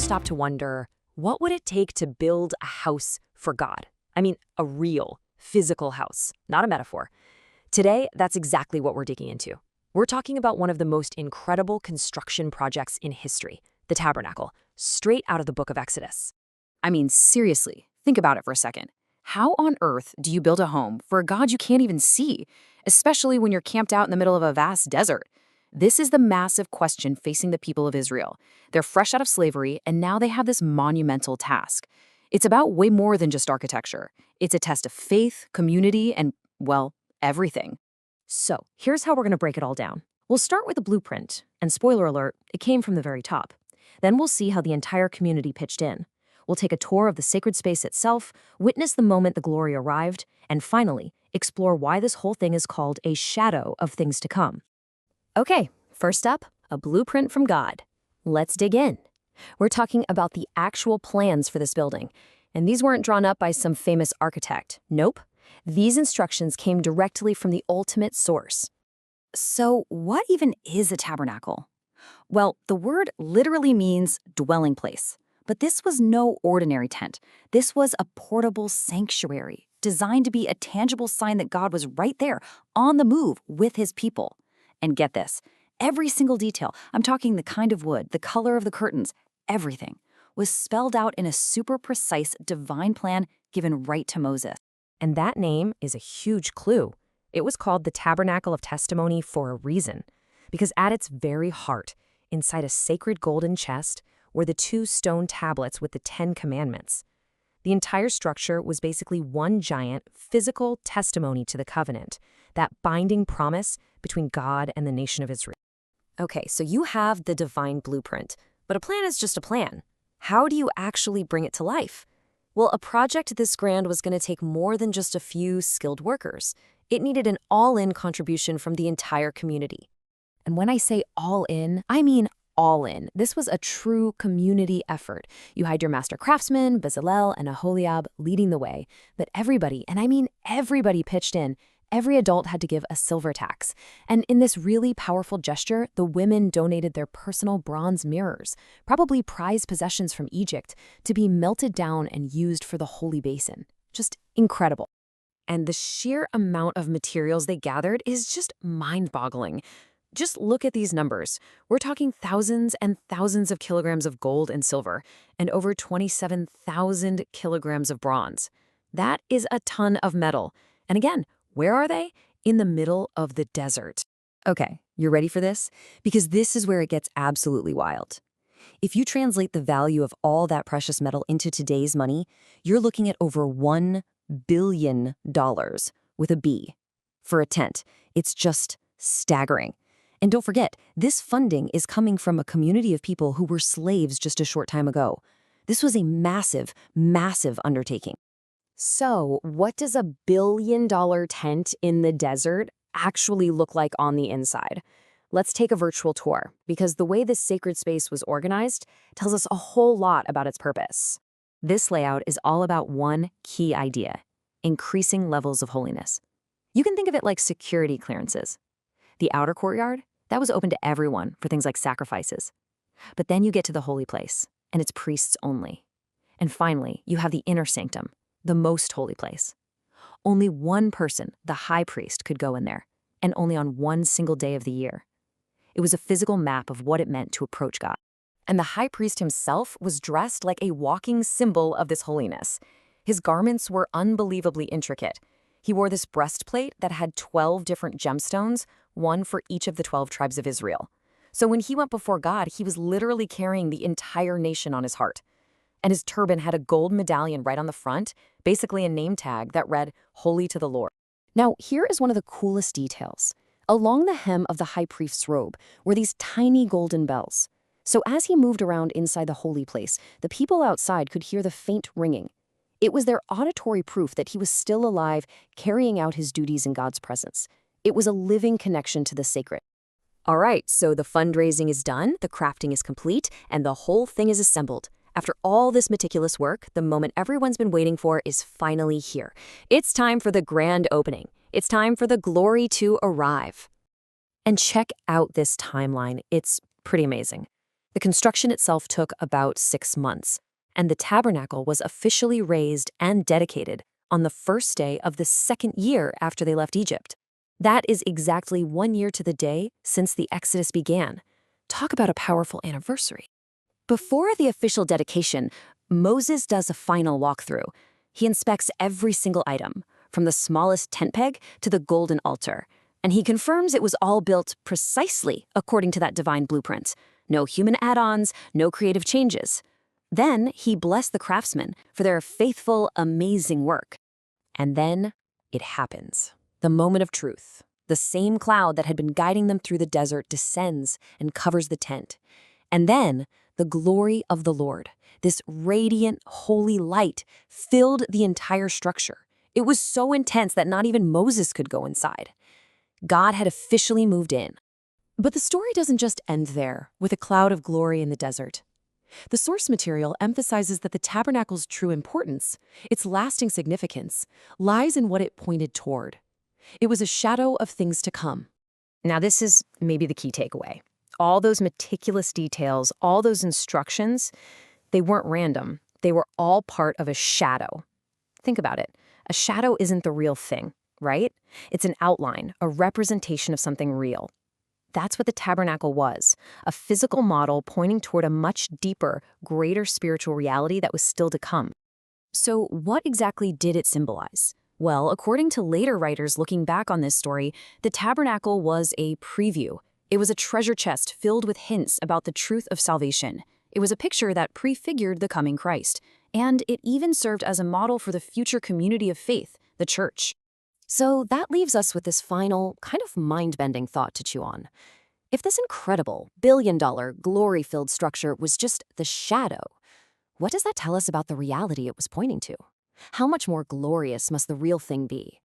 stop to wonder, what would it take to build a house for God? I mean, a real, physical house, not a metaphor. Today, that's exactly what we're digging into. We're talking about one of the most incredible construction projects in history, the tabernacle, straight out of the book of Exodus. I mean, seriously, think about it for a second. How on earth do you build a home for a God you can't even see, especially when you're camped out in the middle of a vast desert? This is the massive question facing the people of Israel. They're fresh out of slavery, and now they have this monumental task. It's about way more than just architecture. It's a test of faith, community, and, well, everything. So, here's how we're going to break it all down. We'll start with the blueprint, and spoiler alert, it came from the very top. Then we'll see how the entire community pitched in. We'll take a tour of the sacred space itself, witness the moment the glory arrived, and finally, explore why this whole thing is called a shadow of things to come. Okay, first up, a blueprint from God. Let's dig in. We're talking about the actual plans for this building, and these weren't drawn up by some famous architect. Nope. These instructions came directly from the ultimate source. So, what even is a tabernacle? Well, the word literally means dwelling place. But this was no ordinary tent. This was a portable sanctuary, designed to be a tangible sign that God was right there, on the move, with his people. And get this, every single detail, I'm talking the kind of wood, the color of the curtains, everything, was spelled out in a super precise divine plan given right to Moses. And that name is a huge clue. It was called the Tabernacle of Testimony for a reason. Because at its very heart, inside a sacred golden chest, were the 2 stone tablets with the 10 commandments. The entire structure was basically one giant physical testimony to the covenant, that binding promise between God and the nation of Israel. Okay, so you have the divine blueprint, but a plan is just a plan. How do you actually bring it to life? Well, a project this grand was going to take more than just a few skilled workers. It needed an all-in contribution from the entire community. And when I say all-in, I mean all in. This was a true community effort. You had your master craftsmen, Bezalel and Aholiab, leading the way. But everybody, and I mean everybody, pitched in. Every adult had to give a silver tax. And in this really powerful gesture, the women donated their personal bronze mirrors, probably prized possessions from Egypt, to be melted down and used for the holy basin. Just incredible. And the sheer amount of materials they gathered is just mind-boggling. Just look at these numbers. We're talking thousands and thousands of kilograms of gold and silver, and over 27,000 kilograms of bronze. That is a ton of metal. And again, where are they? In the middle of the desert. Okay, you're ready for this? Because this is where it gets absolutely wild. If you translate the value of all that precious metal into today's money, you're looking at over $1 billion, with a B. For a tent, it's just staggering. And don't forget, this funding is coming from a community of people who were slaves just a short time ago. This was a massive, massive undertaking. So, what does a $1 billion tent in the desert actually look like on the inside? Let's take a virtual tour, because the way this sacred space was organized tells us a whole lot about its purpose. This layout is all about one key idea: increasing levels of holiness. You can think of it like security clearances. The outer courtyard, that was open to everyone for things like sacrifices. But then you get to the holy place, and it's priests only. And finally, you have the inner sanctum, the most holy place. Only one person, the high priest, could go in there, and only on one single day of the year. It was a physical map of what it meant to approach God. And the high priest himself was dressed like a walking symbol of this holiness. His garments were unbelievably intricate. He wore this breastplate that had 12 different gemstones, one for each of the 12 tribes of Israel. So when he went before God, he was literally carrying the entire nation on his heart. And his turban had a gold medallion right on the front, basically a name tag that read, "Holy to the Lord." Now, here is one of the coolest details. Along the hem of the high priest's robe were these tiny golden bells. So as he moved around inside the holy place, the people outside could hear the faint ringing. It was their auditory proof that he was still alive, carrying out his duties in God's presence. It was a living connection to the sacred. All right, so the fundraising is done, the crafting is complete, and the whole thing is assembled. After all this meticulous work, the moment everyone's been waiting for is finally here. It's time for the grand opening. It's time for the glory to arrive. And check out this timeline. It's pretty amazing. The construction itself took about 6 months, and the tabernacle was officially raised and dedicated on the first day of the second year after they left Egypt. That is exactly 1 year to the day since the Exodus began. Talk about a powerful anniversary. Before the official dedication, Moses does a final walkthrough. He inspects every single item, from the smallest tent peg to the golden altar, and he confirms it was all built precisely according to that divine blueprint. No human add-ons, no creative changes. Then he blessed the craftsmen for their faithful, amazing work. And then it happens. The moment of truth. The same cloud that had been guiding them through the desert descends and covers the tent. And then the glory of the Lord, this radiant, holy light, filled the entire structure. It was so intense that not even Moses could go inside. God had officially moved in. But the story doesn't just end there, with a cloud of glory in the desert. The source material emphasizes that the tabernacle's true importance, its lasting significance, lies in what it pointed toward. It was a shadow of things to come. Now, this is maybe the key takeaway. All those meticulous details, all those instructions, they weren't random. They were all part of a shadow. Think about it. A shadow isn't the real thing, right? It's an outline, a representation of something real. That's what the tabernacle was, a physical model pointing toward a much deeper, greater spiritual reality that was still to come. So what exactly did it symbolize? Well, according to later writers looking back on this story, the tabernacle was a preview. It was a treasure chest filled with hints about the truth of salvation. It was a picture that prefigured the coming Christ, and it even served as a model for the future community of faith, the church. So that leaves us with this final, kind of mind-bending thought to chew on. If this incredible, billion-dollar, glory-filled structure was just the shadow, what does that tell us about the reality it was pointing to? How much more glorious must the real thing be?